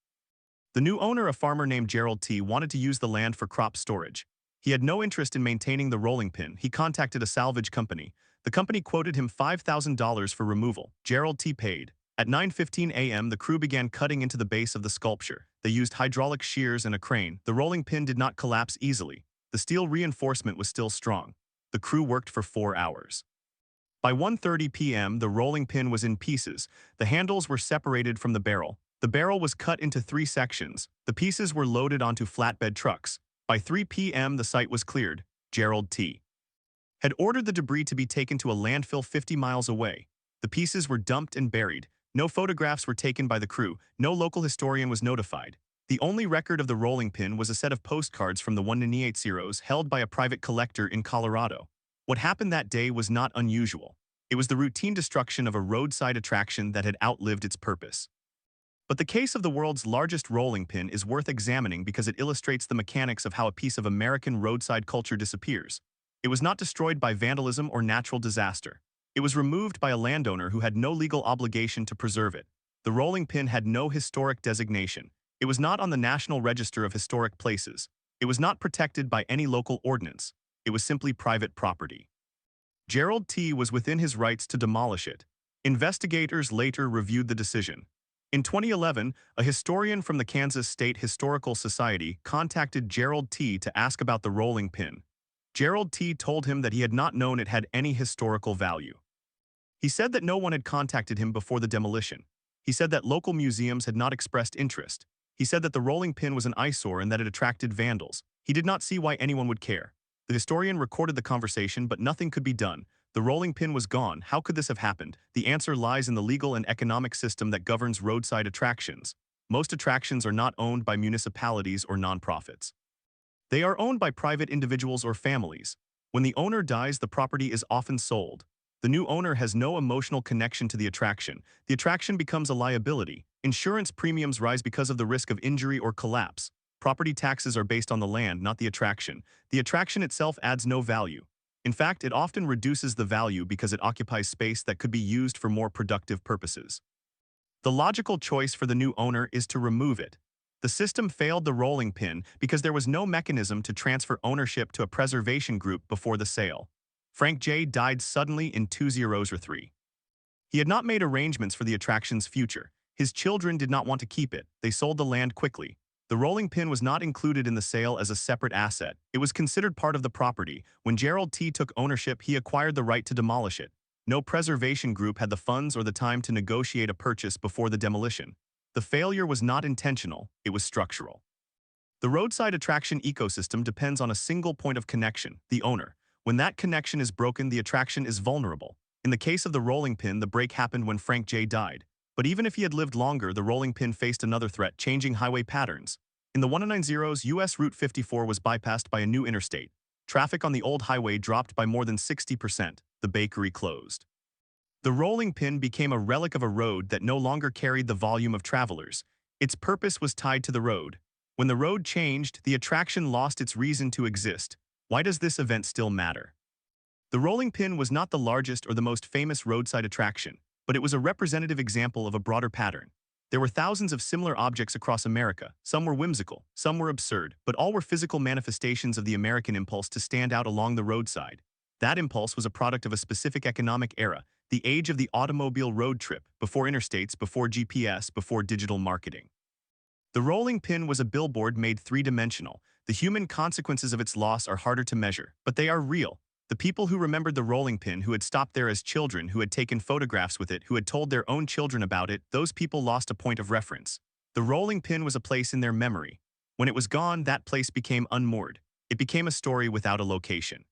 The new owner, a farmer named Gerald T., wanted to use the land for crop storage. He had no interest in maintaining the rolling pin. He contacted a salvage company. The company quoted him $5,000 for removal. Gerald T. paid. At 9:15 a.m., the crew began cutting into the base of the sculpture. They used hydraulic shears and a crane. The rolling pin did not collapse easily. The steel reinforcement was still strong. The crew worked for 4 hours. By 1:30 p.m., the rolling pin was in pieces. The handles were separated from the barrel. The barrel was cut into 3 sections. The pieces were loaded onto flatbed trucks. By 3 p.m., the site was cleared. Gerald T. had ordered the debris to be taken to a landfill 50 miles away. The pieces were dumped and buried. No photographs were taken by the crew. No local historian was notified. The only record of the rolling pin was a set of postcards from the 180s held by a private collector in Colorado. What happened that day was not unusual. It was the routine destruction of a roadside attraction that had outlived its purpose. But the case of the world's largest rolling pin is worth examining because it illustrates the mechanics of how a piece of American roadside culture disappears. It was not destroyed by vandalism or natural disaster. It was removed by a landowner who had no legal obligation to preserve it. The rolling pin had no historic designation. It was not on the National Register of Historic Places. It was not protected by any local ordinance. It was simply private property. Gerald T. was within his rights to demolish it. Investigators later reviewed the decision. In 2011, a historian from the Kansas State Historical Society contacted Gerald T. to ask about the rolling pin. Gerald T. told him that he had not known it had any historical value. He said that no one had contacted him before the demolition. He said that local museums had not expressed interest. He said that the rolling pin was an eyesore and that it attracted vandals. He did not see why anyone would care. The historian recorded the conversation, but nothing could be done. The rolling pin was gone. How could this have happened? The answer lies in the legal and economic system that governs roadside attractions. Most attractions are not owned by municipalities or nonprofits. They are owned by private individuals or families. When the owner dies, the property is often sold. The new owner has no emotional connection to the attraction. The attraction becomes a liability. Insurance premiums rise because of the risk of injury or collapse. Property taxes are based on the land, not the attraction. The attraction itself adds no value. In fact, it often reduces the value because it occupies space that could be used for more productive purposes. The logical choice for the new owner is to remove it. The system failed the rolling pin because there was no mechanism to transfer ownership to a preservation group before the sale. Frank J. died suddenly in 2003. He had not made arrangements for the attraction's future. His children did not want to keep it. They sold the land quickly. The rolling pin was not included in the sale as a separate asset. It was considered part of the property. When Gerald T. took ownership, he acquired the right to demolish it. No preservation group had the funds or the time to negotiate a purchase before the demolition. The failure was not intentional, it was structural. The roadside attraction ecosystem depends on a single point of connection, the owner. When that connection is broken, the attraction is vulnerable. In the case of the rolling pin, the break happened when Frank J. died. But even if he had lived longer, the rolling pin faced another threat, changing highway patterns. In the 1990s, U.S. Route 54 was bypassed by a new interstate. Traffic on the old highway dropped by more than 60%. The bakery closed. The rolling pin became a relic of a road that no longer carried the volume of travelers. Its purpose was tied to the road. When the road changed, the attraction lost its reason to exist. Why does this event still matter? The rolling pin was not the largest or the most famous roadside attraction, but it was a representative example of a broader pattern. There were thousands of similar objects across America. Some were whimsical, some were absurd, but all were physical manifestations of the American impulse to stand out along the roadside. That impulse was a product of a specific economic era, the age of the automobile road trip, before interstates, before GPS, before digital marketing. The rolling pin was a billboard made three-dimensional. The human consequences of its loss are harder to measure, but they are real. The people who remembered the rolling pin, who had stopped there as children, who had taken photographs with it, who had told their own children about it, those people lost a point of reference. The rolling pin was a place in their memory. When it was gone, that place became unmoored. It became a story without a location.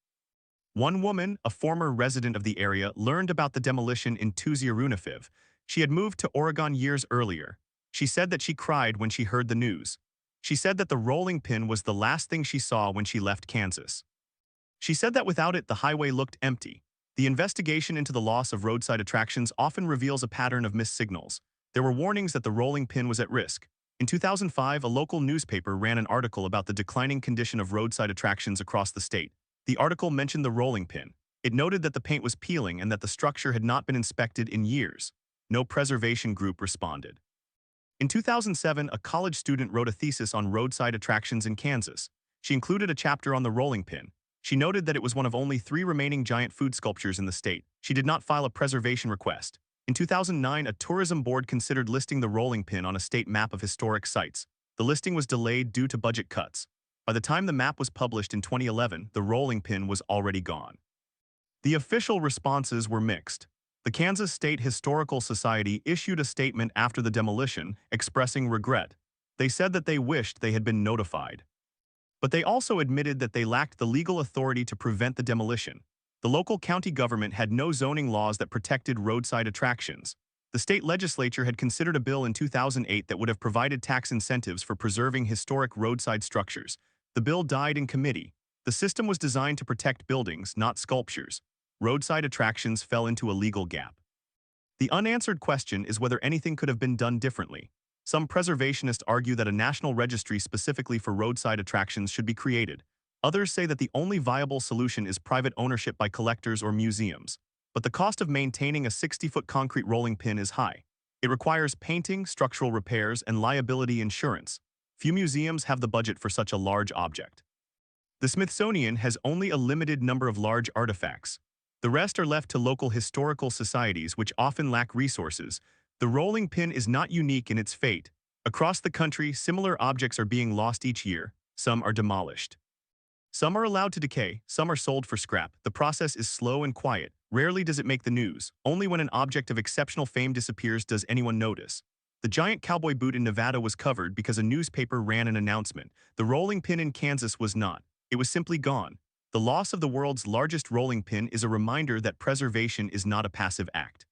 One woman, a former resident of the area, learned about the demolition in 2005. She had moved to Oregon years earlier. She said that she cried when she heard the news. She said that the rolling pin was the last thing she saw when she left Kansas. She said that without it, the highway looked empty. The investigation into the loss of roadside attractions often reveals a pattern of missed signals. There were warnings that the rolling pin was at risk. In 2005, a local newspaper ran an article about the declining condition of roadside attractions across the state. The article mentioned the rolling pin. It noted that the paint was peeling and that the structure had not been inspected in years. No preservation group responded. In 2007, a college student wrote a thesis on roadside attractions in Kansas. She included a chapter on the rolling pin. She noted that it was one of only 3 remaining giant food sculptures in the state. She did not file a preservation request. In 2009, a tourism board considered listing the rolling pin on a state map of historic sites. The listing was delayed due to budget cuts. By the time the map was published in 2011, the rolling pin was already gone. The official responses were mixed. The Kansas State Historical Society issued a statement after the demolition, expressing regret. They said that they wished they had been notified. But they also admitted that they lacked the legal authority to prevent the demolition. The local county government had no zoning laws that protected roadside attractions. The state legislature had considered a bill in 2008 that would have provided tax incentives for preserving historic roadside structures. The bill died in committee. The system was designed to protect buildings, not sculptures. Roadside attractions fell into a legal gap. The unanswered question is whether anything could have been done differently. Some preservationists argue that a national registry specifically for roadside attractions should be created. Others say that the only viable solution is private ownership by collectors or museums. But the cost of maintaining a 60-foot concrete rolling pin is high. It requires painting, structural repairs, and liability insurance. Few museums have the budget for such a large object. The Smithsonian has only a limited number of large artifacts. The rest are left to local historical societies, which often lack resources. The rolling pin is not unique in its fate. Across the country, similar objects are being lost each year. Some are demolished. Some are allowed to decay, some are sold for scrap. The process is slow and quiet. Rarely does it make the news. Only when an object of exceptional fame disappears does anyone notice. The giant cowboy boot in Nevada was covered because a newspaper ran an announcement. The rolling pin in Kansas was not. It was simply gone. the loss of the world's largest rolling pin is a reminder that preservation is not a passive act.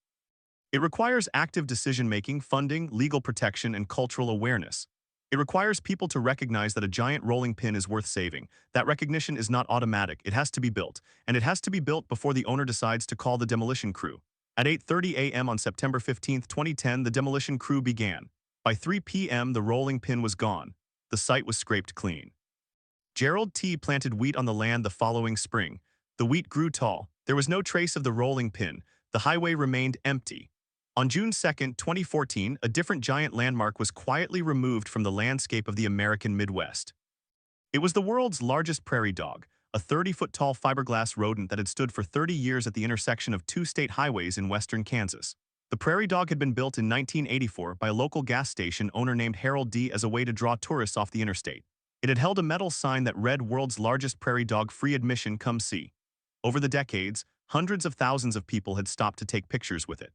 It requires active decision-making, funding, legal protection, and cultural awareness. It requires people to recognize that a giant rolling pin is worth saving. That recognition is not automatic, it has to be built. And it has to be built before the owner decides to call the demolition crew. At 8:30 a.m. on September 15, 2010, the demolition crew began. By 3 p.m., the rolling pin was gone. The site was scraped clean. Gerald T. planted wheat on the land the following spring. The wheat grew tall. There was no trace of the rolling pin. The highway remained empty. On June 2, 2014, a different giant landmark was quietly removed from the landscape of the American Midwest. It was the world's largest prairie dog, a 30-foot-tall fiberglass rodent that had stood for 30 years at the intersection of two state highways in western Kansas. The prairie dog had been built in 1984 by a local gas station owner named Harold D. as a way to draw tourists off the interstate. It had held a metal sign that read "World's Largest Prairie Dog, Free Admission, Come See." Over the decades, hundreds of thousands of people had stopped to take pictures with it.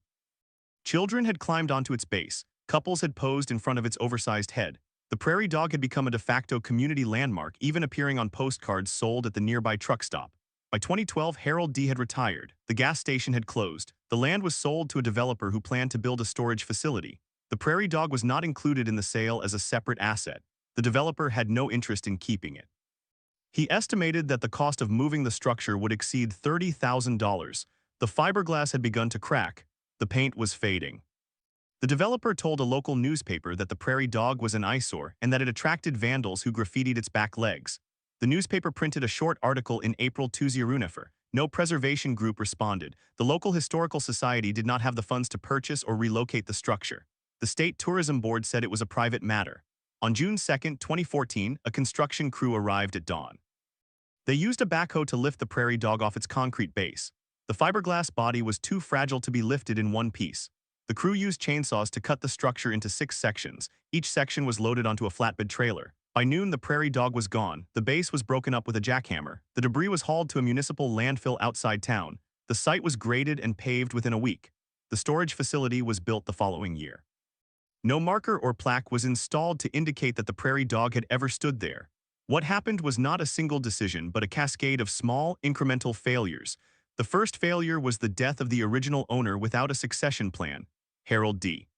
Children had climbed onto its base, couples had posed in front of its oversized head. The prairie dog had become a de facto community landmark, even appearing on postcards sold at the nearby truck stop. By 2012, Harold D. had retired, the gas station had closed, the land was sold to a developer who planned to build a storage facility. The prairie dog was not included in the sale as a separate asset. The developer had no interest in keeping it. He estimated that the cost of moving the structure would exceed $30,000. The fiberglass had begun to crack. The paint was fading. The developer told a local newspaper that the prairie dog was an eyesore and that it attracted vandals who graffitied its back legs. The newspaper printed a short article in April 2014. No preservation group responded. The local historical society did not have the funds to purchase or relocate the structure. The state tourism board said it was a private matter. On June 2, 2014, a construction crew arrived at dawn. They used a backhoe to lift the prairie dog off its concrete base. The fiberglass body was too fragile to be lifted in one piece. The crew used chainsaws to cut the structure into 6 sections. Each section was loaded onto a flatbed trailer. By noon, the prairie dog was gone. The base was broken up with a jackhammer. The debris was hauled to a municipal landfill outside town. The site was graded and paved within a week. The storage facility was built the following year. No marker or plaque was installed to indicate that the prairie dog had ever stood there. What happened was not a single decision, but a cascade of small, incremental failures. The first failure was the death of the original owner without a succession plan. Harold D.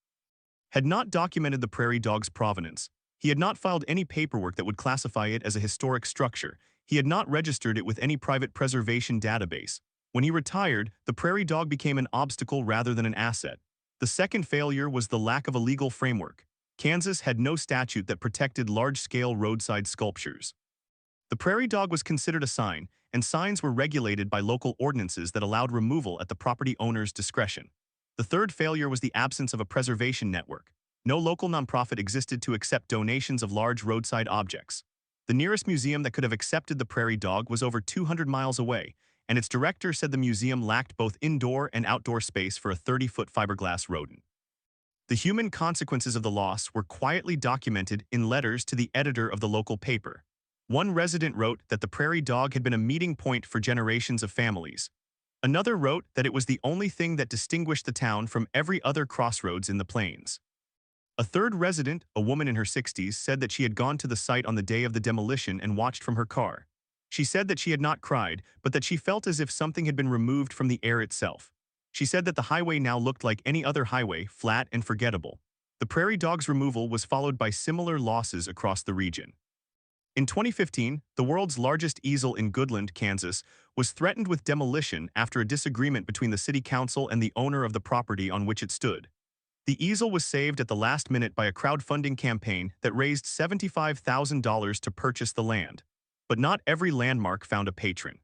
had not documented the prairie dog's provenance. He had not filed any paperwork that would classify it as a historic structure. He had not registered it with any private preservation database. When he retired, the prairie dog became an obstacle rather than an asset. The second failure was the lack of a legal framework. Kansas had no statute that protected large-scale roadside sculptures. The prairie dog was considered a sign, and signs were regulated by local ordinances that allowed removal at the property owner's discretion. The third failure was the absence of a preservation network. No local nonprofit existed to accept donations of large roadside objects. The nearest museum that could have accepted the prairie dog was over 200 miles away, and its director said the museum lacked both indoor and outdoor space for a 30-foot fiberglass rodent. The human consequences of the loss were quietly documented in letters to the editor of the local paper. One resident wrote that the prairie dog had been a meeting point for generations of families. Another wrote that it was the only thing that distinguished the town from every other crossroads in the plains. A third resident, a woman in her 60s, said that she had gone to the site on the day of the demolition and watched from her car. She said that she had not cried, but that she felt as if something had been removed from the air itself. She said that the highway now looked like any other highway, flat and forgettable. The prairie dog's removal was followed by similar losses across the region. In 2015, the world's largest easel in Goodland, Kansas, was threatened with demolition after a disagreement between the city council and the owner of the property on which it stood. The easel was saved at the last minute by a crowdfunding campaign that raised $75,000 to purchase the land. But not every landmark found a patron.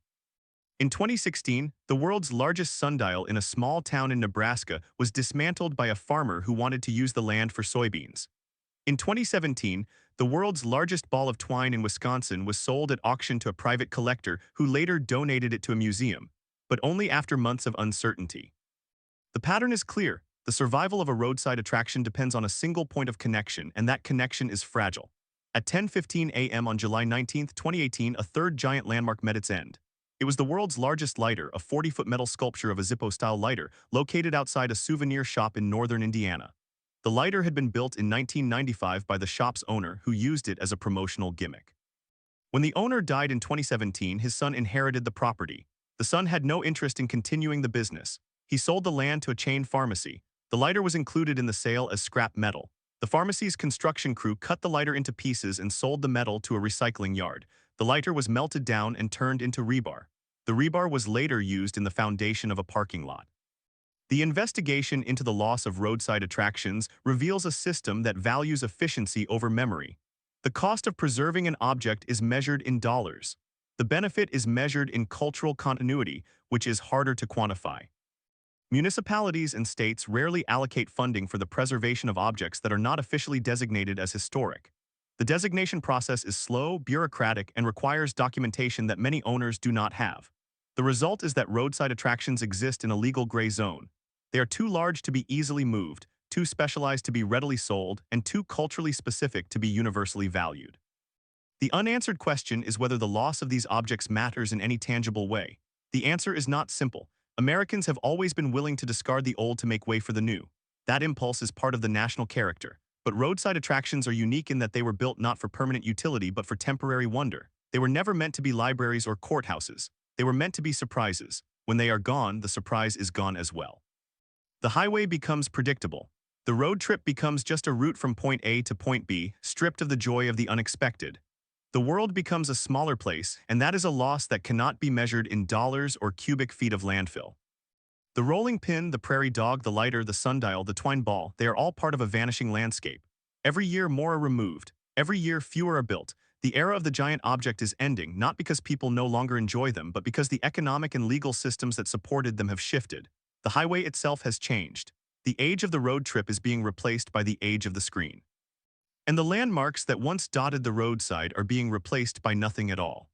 In 2016, the world's largest sundial in a small town in Nebraska was dismantled by a farmer who wanted to use the land for soybeans. In 2017, the world's largest ball of twine in Wisconsin was sold at auction to a private collector who later donated it to a museum, but only after months of uncertainty. The pattern is clear. The survival of a roadside attraction depends on a single point of connection, and that connection is fragile. At 10:15 a.m. on July 19, 2018, a third giant landmark met its end. It was the world's largest lighter, a 40-foot metal sculpture of a Zippo-style lighter located outside a souvenir shop in northern Indiana. The lighter had been built in 1995 by the shop's owner, who used it as a promotional gimmick. When the owner died in 2017, his son inherited the property. The son had no interest in continuing the business. He sold the land to a chain pharmacy. The lighter was included in the sale as scrap metal. The pharmacy's construction crew cut the lighter into pieces and sold the metal to a recycling yard. The lighter was melted down and turned into rebar. The rebar was later used in the foundation of a parking lot. The investigation into the loss of roadside attractions reveals a system that values efficiency over memory. The cost of preserving an object is measured in dollars. The benefit is measured in cultural continuity, which is harder to quantify. Municipalities and states rarely allocate funding for the preservation of objects that are not officially designated as historic. The designation process is slow, bureaucratic, and requires documentation that many owners do not have. The result is that roadside attractions exist in a legal gray zone. They are too large to be easily moved, too specialized to be readily sold, and too culturally specific to be universally valued. The unanswered question is whether the loss of these objects matters in any tangible way. The answer is not simple. Americans have always been willing to discard the old to make way for the new. That impulse is part of the national character. But roadside attractions are unique in that they were built not for permanent utility but for temporary wonder. They were never meant to be libraries or courthouses. They were meant to be surprises. When they are gone, the surprise is gone as well. The highway becomes predictable. The road trip becomes just a route from point A to point B, stripped of the joy of the unexpected. The world becomes a smaller place, and that is a loss that cannot be measured in dollars or cubic feet of landfill. The rolling pin, the prairie dog, the lighter, the sundial, the twine ball, they are all part of a vanishing landscape. Every year more are removed. Every year fewer are built. The era of the giant object is ending, not because people no longer enjoy them, but because the economic and legal systems that supported them have shifted. The highway itself has changed. The age of the road trip is being replaced by the age of the screen. And the landmarks that once dotted the roadside are being replaced by nothing at all.